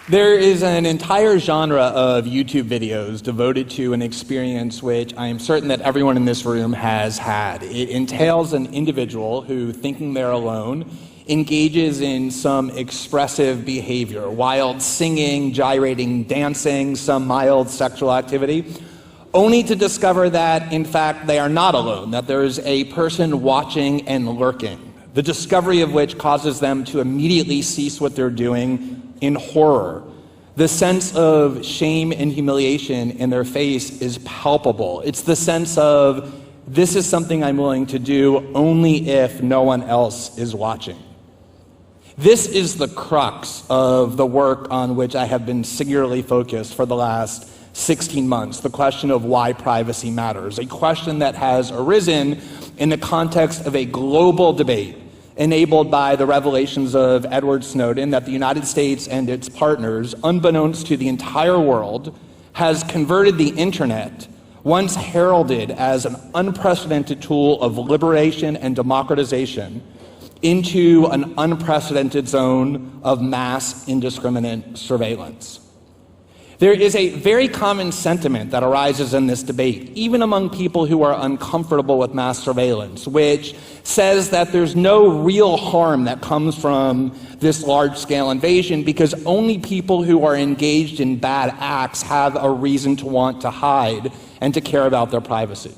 There is an entire genre of YouTube videos devoted to an experience which I am certain that everyone in this room has had. It entails an individual who, thinking they're alone, engages in some expressive behavior, wild singing, gyrating, dancing, some mild sexual activity, only to discover that, in fact, they are not alone, that there is a person watching and lurking, the discovery of which causes them to immediately cease what they're doing in horror. The sense of shame and humiliation in their face is palpable. It's the sense of, this is something I'm willing to do only if no one else is watching. This is the crux of the work on which I have been singularly focused for the last 16 months, the question of why privacy matters, a question that has arisen in the context of a global debate enabled by the revelations of Edward Snowden that the United States and its partners, unbeknownst to the entire world, has converted the internet, once heralded as an unprecedented tool of liberation and democratization, into an unprecedented zone of mass indiscriminate surveillance. There is a very common sentiment that arises in this debate, even among people who are uncomfortable with mass surveillance, which says that there's no real harm that comes from this large-scale invasion because only people who are engaged in bad acts have a reason to want to hide and to care about their privacy.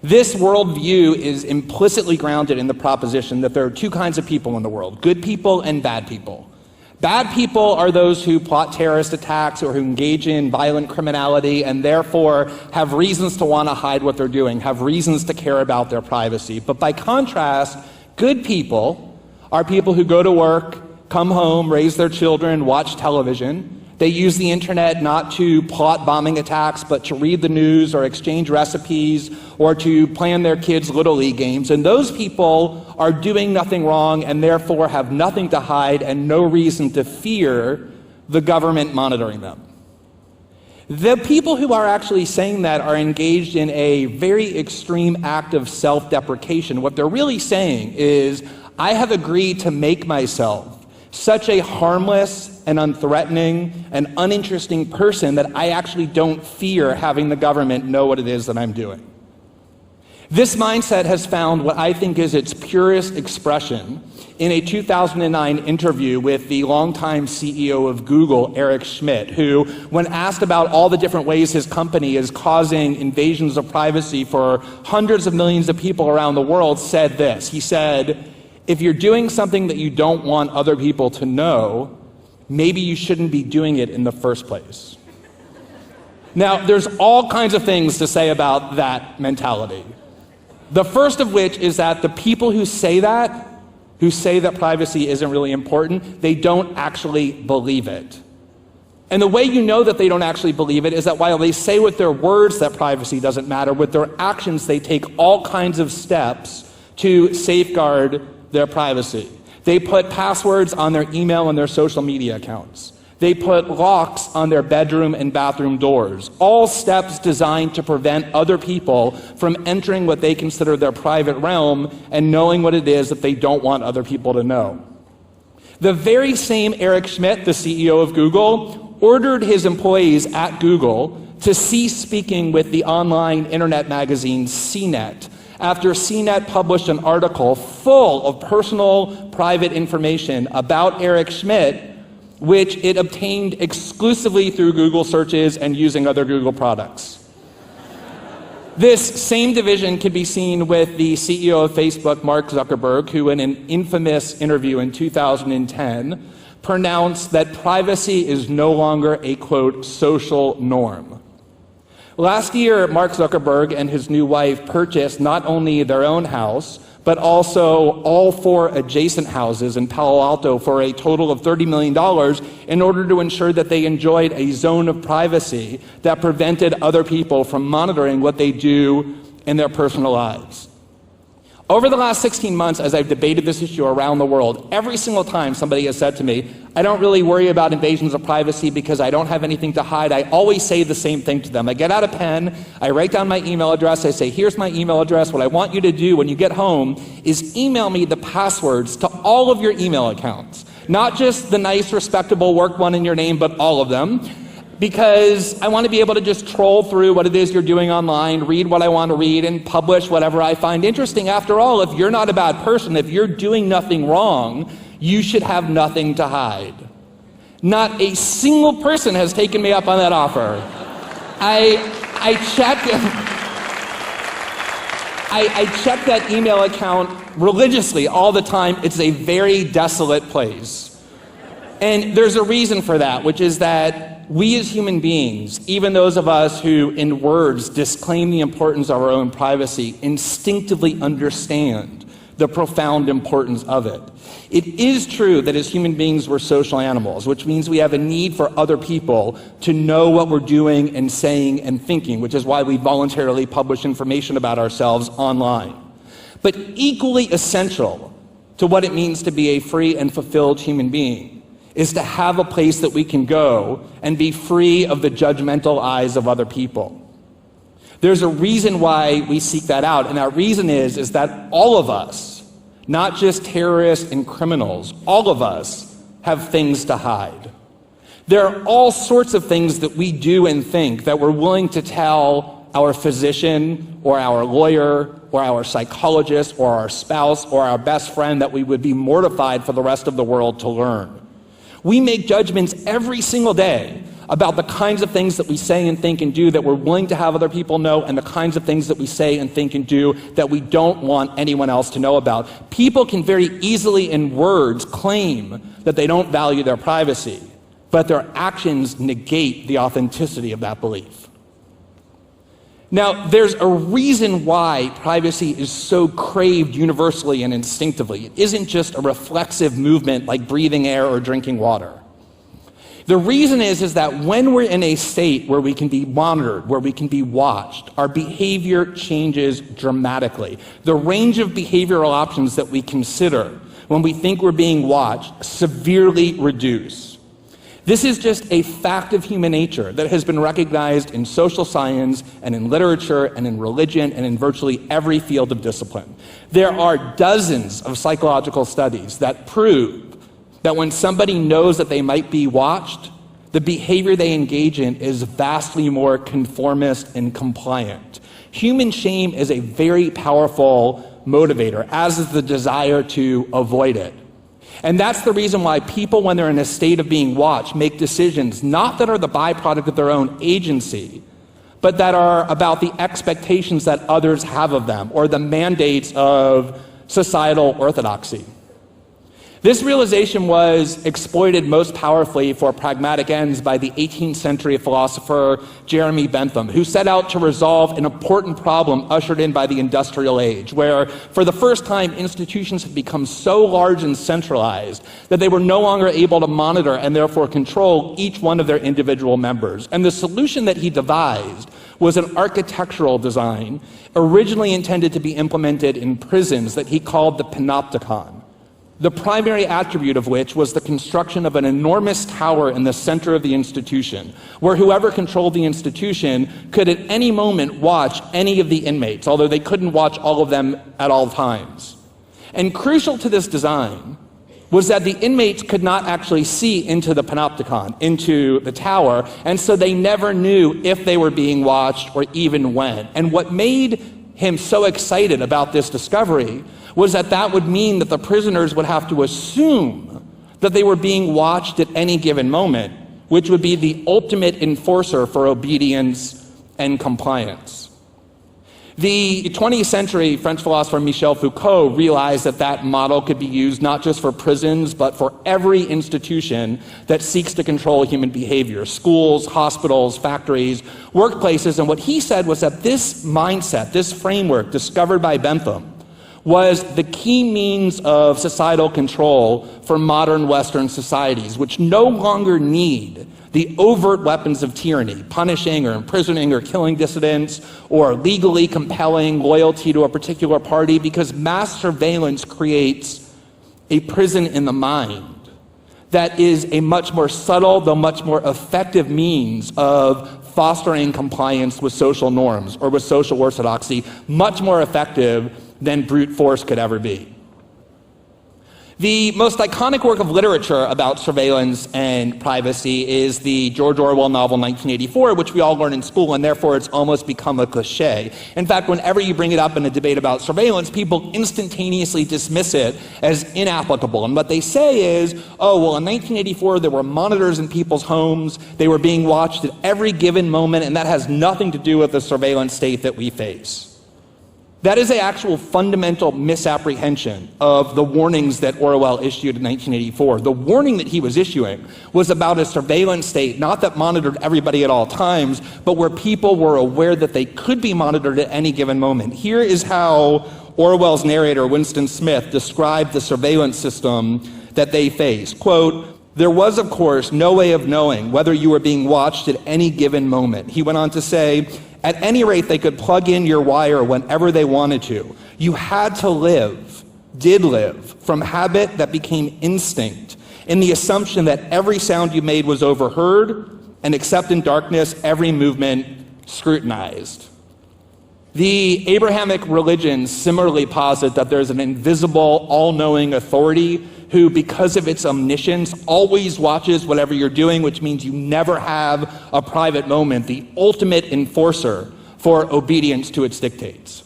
This worldview is implicitly grounded in the proposition that there are two kinds of people in the world, good people and bad people. Bad people are those who plot terrorist attacks or who engage in violent criminality and therefore have reasons to want to hide what they're doing, have reasons to care about their privacy. But by contrast, good people are people who go to work, come home, raise their children, watch television. They use the internet not to plot bombing attacks, but to read the news or exchange recipes or to plan their kids' Little League games. And those people are doing nothing wrong and therefore have nothing to hide and no reason to fear the government monitoring them. The people who are actually saying that are engaged in a very extreme act of self-deprecation. What they're really saying is, I have agreed to make myself such a harmless and unthreatening and uninteresting person that I actually don't fear having the government know what it is that I'm doing. This mindset has found what I think is its purest expression in a 2009 interview with the longtime CEO of Google, Eric Schmidt, who, when asked about all the different ways his company is causing invasions of privacy for hundreds of millions of people around the world, said this. He said, if you're doing something that you don't want other people to know, maybe you shouldn't be doing it in the first place. Now, there's all kinds of things to say about that mentality. The first of which is that the people who say that privacy isn't really important, they don't actually believe it. And the way you know that they don't actually believe it is that while they say with their words that privacy doesn't matter, with their actions they take all kinds of steps to safeguard their privacy. They put passwords on their email and their social media accounts. They put locks on their bedroom and bathroom doors, all steps designed to prevent other people from entering what they consider their private realm and knowing what it is that they don't want other people to know. The very same Eric Schmidt, the CEO of Google, ordered his employees at Google to cease speaking with the online internet magazine CNET after CNET published an article full of personal, private information about Eric Schmidt, which it obtained exclusively through Google searches and using other Google products. This same division can be seen with the CEO of Facebook, Mark Zuckerberg, who in an infamous interview in 2010 pronounced that privacy is no longer a, quote, social norm. Last year, Mark Zuckerberg and his new wife purchased not only their own house, but also all 4 adjacent houses in Palo Alto for a total of $30 million in order to ensure that they enjoyed a zone of privacy that prevented other people from monitoring what they do in their personal lives. Over the last 16 months, as I've debated this issue around the world, every single time somebody has said to me, I don't really worry about invasions of privacy because I don't have anything to hide, I always say the same thing to them. I get out a pen, I write down my email address, I say, here's my email address. What I want you to do when you get home is email me the passwords to all of your email accounts. Not just the nice, respectable work one in your name, but all of them. Because I want to be able to just troll through what it is you're doing online, read what I want to read, and publish whatever I find interesting. After all, if you're not a bad person, if you're doing nothing wrong, you should have nothing to hide. Not a single person has taken me up on that offer. I check that email account religiously all the time. It's a very desolate place. And there's a reason for that, which is that we as human beings, even those of us who in words disclaim the importance of our own privacy, instinctively understand the profound importance of it. It is true that as human beings we're social animals, which means we have a need for other people to know what we're doing and saying and thinking, which is why we voluntarily publish information about ourselves online. But equally essential to what it means to be a free and fulfilled human being is to have a place that we can go and be free of the judgmental eyes of other people. There's a reason why we seek that out, and that reason is that all of us, not just terrorists and criminals, all of us have things to hide. There are all sorts of things that we do and think that we're willing to tell our physician or our lawyer or our psychologist or our spouse or our best friend that we would be mortified for the rest of the world to learn. We make judgments every single day about the kinds of things that we say and think and do that we're willing to have other people know, and the kinds of things that we say and think and do that we don't want anyone else to know about. People can very easily in words claim that they don't value their privacy, but their actions negate the authenticity of that belief. Now, there's a reason why privacy is so craved universally and instinctively. It isn't just a reflexive movement like breathing air or drinking water. The reason is that when we're in a state where we can be monitored, where we can be watched, our behavior changes dramatically. The range of behavioral options that we consider when we think we're being watched severely reduce. This is just a fact of human nature that has been recognized in social science and in literature and in religion and in virtually every field of discipline. There are dozens of psychological studies that prove that when somebody knows that they might be watched, the behavior they engage in is vastly more conformist and compliant. Human shame is a very powerful motivator, as is the desire to avoid it. And that's the reason why people, when they're in a state of being watched, make decisions not that are the byproduct of their own agency, but that are about the expectations that others have of them, or the mandates of societal orthodoxy. This realization was exploited most powerfully for pragmatic ends by the 18th century philosopher Jeremy Bentham, who set out to resolve an important problem ushered in by the industrial age, where for the first time institutions had become so large and centralized that they were no longer able to monitor and therefore control each one of their individual members. And the solution that he devised was an architectural design originally intended to be implemented in prisons that he called the panopticon. The primary attribute of which was the construction of an enormous tower in the center of the institution, where whoever controlled the institution could at any moment watch any of the inmates, although they couldn't watch all of them at all times. And crucial to this design was that the inmates could not actually see into the panopticon, into the tower, and so they never knew if they were being watched or even when. And what made him so excited about this discovery was that that would mean that the prisoners would have to assume that they were being watched at any given moment, which would be the ultimate enforcer for obedience and compliance. The 20th century French philosopher Michel Foucault realized that that model could be used not just for prisons, but for every institution that seeks to control human behavior: schools, hospitals, factories, workplaces. And what he said was that this mindset, this framework discovered by Bentham, was the key means of societal control for modern Western societies, which no longer need the overt weapons of tyranny, punishing or imprisoning or killing dissidents, or legally compelling loyalty to a particular party, because mass surveillance creates a prison in the mind that is a much more subtle, though much more effective means of fostering compliance with social norms or with social orthodoxy, much more effective than brute force could ever be. The most iconic work of literature about surveillance and privacy is the George Orwell novel 1984, which we all learn in school, and therefore it's almost become a cliche. In fact, whenever you bring it up in a debate about surveillance, people instantaneously dismiss it as inapplicable. And what they say is, oh, well, in 1984, there were monitors in people's homes, they were being watched at every given moment, and that has nothing to do with the surveillance state that we face. That is an actual fundamental misapprehension of the warnings that Orwell issued in 1984. The warning that he was issuing was about a surveillance state, not that monitored everybody at all times, but where people were aware that they could be monitored at any given moment. Here is how Orwell's narrator, Winston Smith, described the surveillance system that they faced. Quote, "There was, of course, no way of knowing whether you were being watched at any given moment." He went on to say, "At any rate, they could plug in your wire whenever they wanted to. You had to live, did live, from habit that became instinct, in the assumption that every sound you made was overheard, and except in darkness, every movement scrutinized." The Abrahamic religions similarly posit that there's an invisible, all-knowing authority who, because of its omniscience, always watches whatever you're doing, which means you never have a private moment, the ultimate enforcer for obedience to its dictates.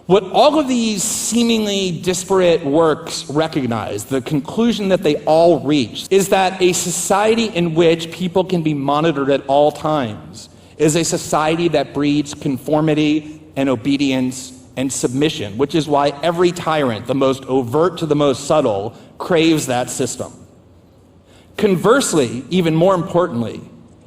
What all of these seemingly disparate works recognize, the conclusion that they all reach, is that a society in which people can be monitored at all times is a society that breeds conformity and obedience and submission, which is why every tyrant, the most overt to the most subtle, craves that system. Conversely, even more importantly,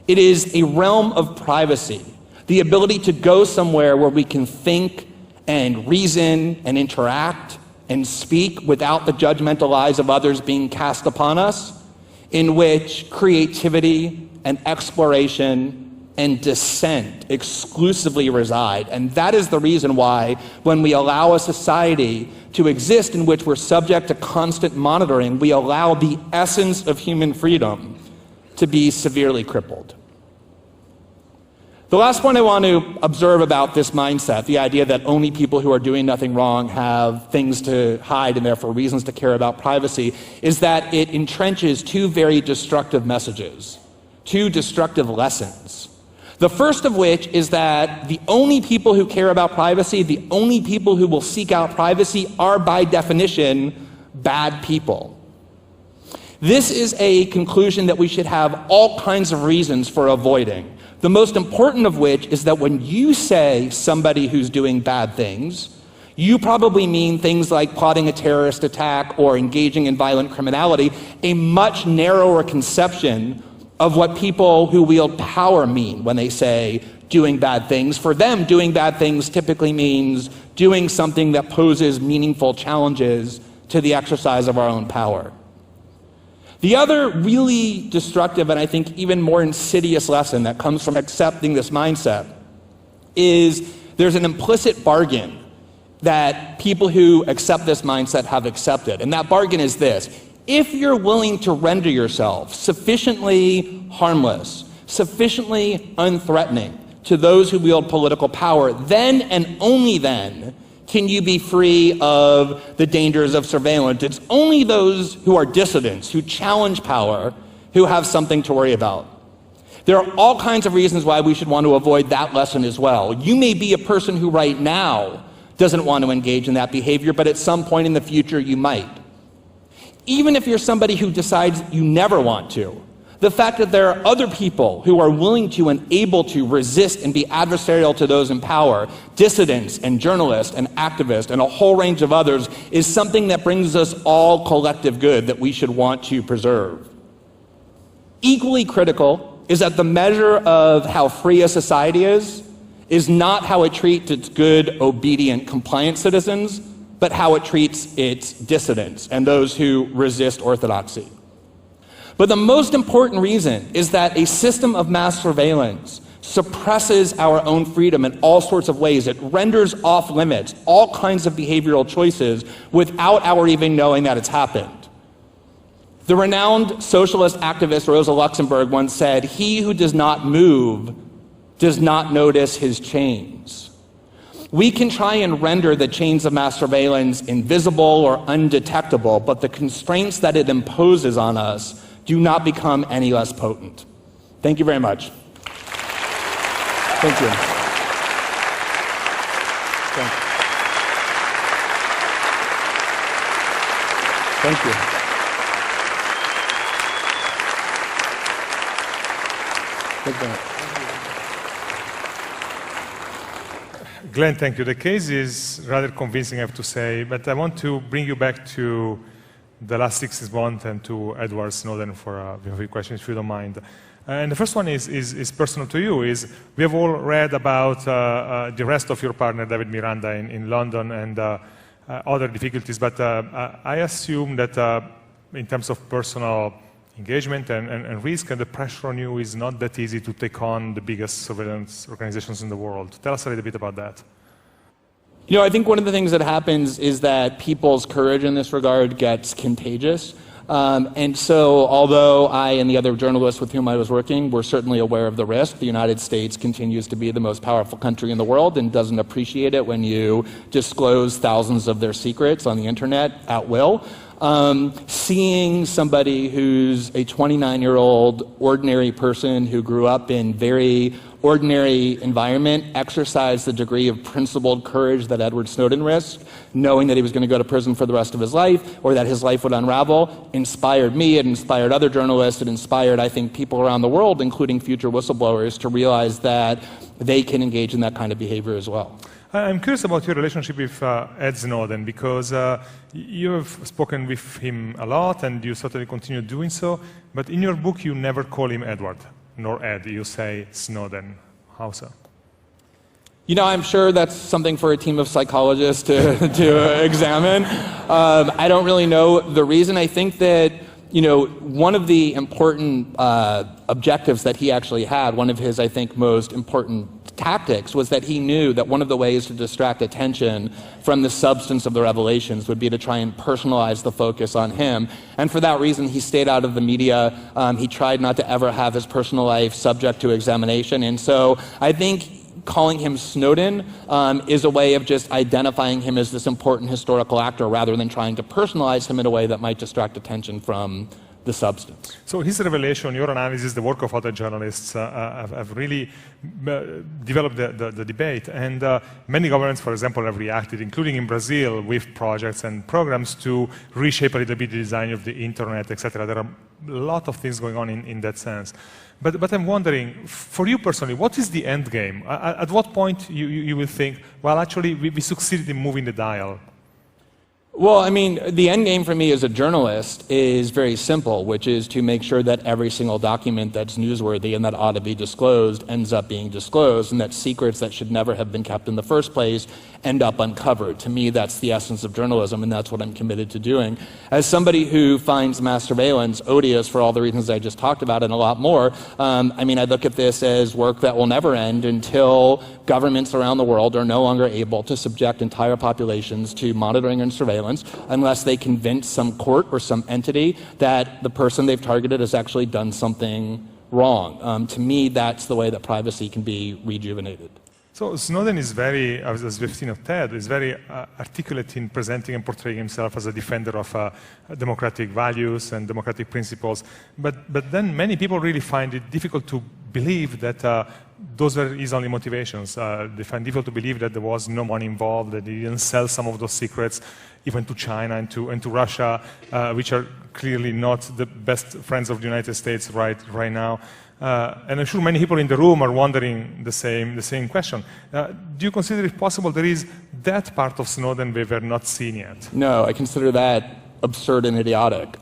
it is a realm of privacy, the ability to go somewhere where we can think and reason and interact and speak without the judgmental eyes of others being cast upon us, in which creativity and exploration and dissent exclusively reside. And that is the reason why, when we allow a society to exist in which we're subject to constant monitoring, we allow the essence of human freedom to be severely crippled. The last point I want to observe about this mindset, the idea that only people who are doing nothing wrong have things to hide and therefore reasons to care about privacy, is that it entrenches two very destructive messages, two destructive lessons. The first of which is that the only people who care about privacy, the only people who will seek out privacy, are by definition bad people. This is a conclusion that we should have all kinds of reasons for avoiding. The most important of which is that when you say somebody who's doing bad things, you probably mean things like plotting a terrorist attack or engaging in violent criminality, a much narrower conception of what people who wield power mean when they say doing bad things. For them, doing bad things typically means doing something that poses meaningful challenges to the exercise of our own power. The other really destructive and I think even more insidious lesson that comes from accepting this mindset is there's an implicit bargain that people who accept this mindset have accepted. And that bargain is this: if you're willing to render yourself sufficiently harmless, sufficiently unthreatening to those who wield political power, then and only then can you be free of the dangers of surveillance. It's only those who are dissidents, who challenge power, who have something to worry about. There are all kinds of reasons why we should want to avoid that lesson as well. You may be a person who right now doesn't want to engage in that behavior, but at some point in the future you might. Even if you're somebody who decides you never want to, the fact that there are other people who are willing to and able to resist and be adversarial to those in power, dissidents and journalists and activists and a whole range of others, is something that brings us all collective good that we should want to preserve. Equally critical is that the measure of how free a society is not how it treats its good, obedient, compliant citizens, but how it treats its dissidents and those who resist orthodoxy. But the most important reason is that a system of mass surveillance suppresses our own freedom in all sorts of ways. It renders off limits all kinds of behavioral choices without our even knowing that it's happened. The renowned socialist activist Rosa Luxemburg once said, "He who does not move does not notice his chains." We can try and render the chains of mass surveillance invisible or undetectable, but the constraints that it imposes on us do not become any less potent. Thank you very much. Thank you. Thank you. Thank you. Glenn, thank you. The case is rather convincing, I have to say, but I want to bring you back to the last 6 months and to Edward Snowden for a few questions, if you don't mind. And the first one is personal to you. We have all read about the arrest of your partner, David Miranda, in London and other difficulties, but I assume that in terms of personal engagement and risk and the pressure on you is not that easy to take on the biggest surveillance organizations in the world. Tell us a little bit about that. You know, I think one of the things that happens is that people's courage in this regard gets contagious. And so, although I and the other journalists with whom I was working were certainly aware of the risk, the United States continues to be the most powerful country in the world and doesn't appreciate it when you disclose thousands of their secrets on the internet at will. Seeing somebody who's a 29-year-old ordinary person who grew up in very ordinary environment exercise the degree of principled courage that Edward Snowden risked, knowing that he was going to go to prison for the rest of his life or that his life would unravel, inspired me, it inspired other journalists, it inspired, I think, people around the world, including future whistleblowers, to realize that they can engage in that kind of behavior as well. I'm curious about your relationship with Ed Snowden, because you have spoken with him a lot and you certainly continue doing so, but in your book you never call him Edward, nor Ed, you say Snowden. How so? You know, I'm sure that's something for a team of psychologists to examine. I don't really know the reason. I think that, you know, one of the important objectives that he actually had, one of his, I think, most important tactics, was that he knew that one of the ways to distract attention from the substance of the revelations would be to try and personalize the focus on him. And for that reason, he stayed out of the media. He tried not to ever have his personal life subject to examination. And so I think calling him Snowden is a way of just identifying him as this important historical actor rather than trying to personalize him in a way that might distract attention from the substance. So his revelation, your analysis, the work of other journalists have really developed the debate. And many governments, for example, have reacted, including in Brazil, with projects and programs to reshape a little bit the design of the internet, etc. There are a lot of things going on in that sense. But I'm wondering, for you personally, what is the end game? At what point you will think, well, actually, we succeeded in moving the dial? Well, I mean, the end game for me as a journalist is very simple, which is to make sure that every single document that's newsworthy and that ought to be disclosed ends up being disclosed, and that secrets that should never have been kept in the first place end up uncovered. To me, that's the essence of journalism, and that's what I'm committed to doing. As somebody who finds mass surveillance odious for all the reasons I just talked about and a lot more, I mean, I look at this as work that will never end until governments around the world are no longer able to subject entire populations to monitoring and surveillance unless they convince some court or some entity that the person they've targeted has actually done something wrong. To me, that's the way that privacy can be rejuvenated. So Snowden is very, as we've seen of Ted, is very articulate in presenting and portraying himself as a defender of democratic values and democratic principles. But then many people really find it difficult to believe that those were his only motivations. They find it difficult to believe that there was no money involved, that he didn't sell some of those secrets even to China and to Russia, which are clearly not the best friends of the United States right now. And I'm sure many people in the room are wondering the same question. Do you consider it possible there is that part of Snowden we have not seen yet? No, I consider that absurd and idiotic.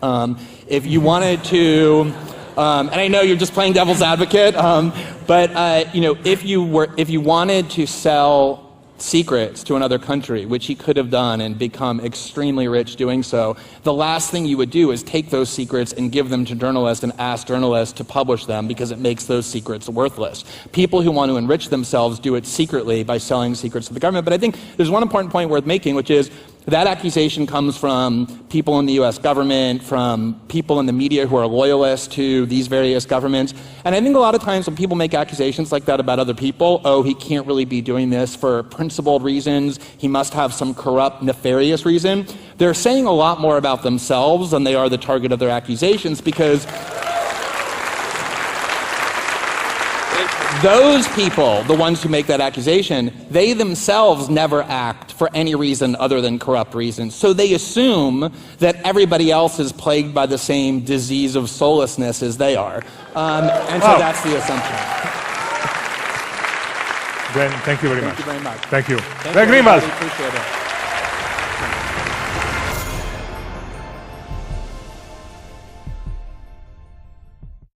If you wanted to, and I know you're just playing devil's advocate, but you know, if you wanted to sell secrets to another country, which he could have done and become extremely rich doing so, the last thing you would do is take those secrets and give them to journalists and ask journalists to publish them because it makes those secrets worthless. People who want to enrich themselves do it secretly by selling secrets to the government. But I think there's one important point worth making, which is That accusation comes from people in the US government, from people in the media who are loyalists to these various governments. And I think a lot of times when people make accusations like that about other people, oh, he can't really be doing this for principled reasons, he must have some corrupt, nefarious reason, they're saying a lot more about themselves than they are the target of their accusations, because those people, the ones who make that accusation, they themselves never act for any reason other than corrupt reasons. So they assume that everybody else is plagued by the same disease of soullessness as they are. And so that's the assumption. Glenn, thank you very much. Thank you very much. Thank you. Thank you, Greenwald. appreciate it.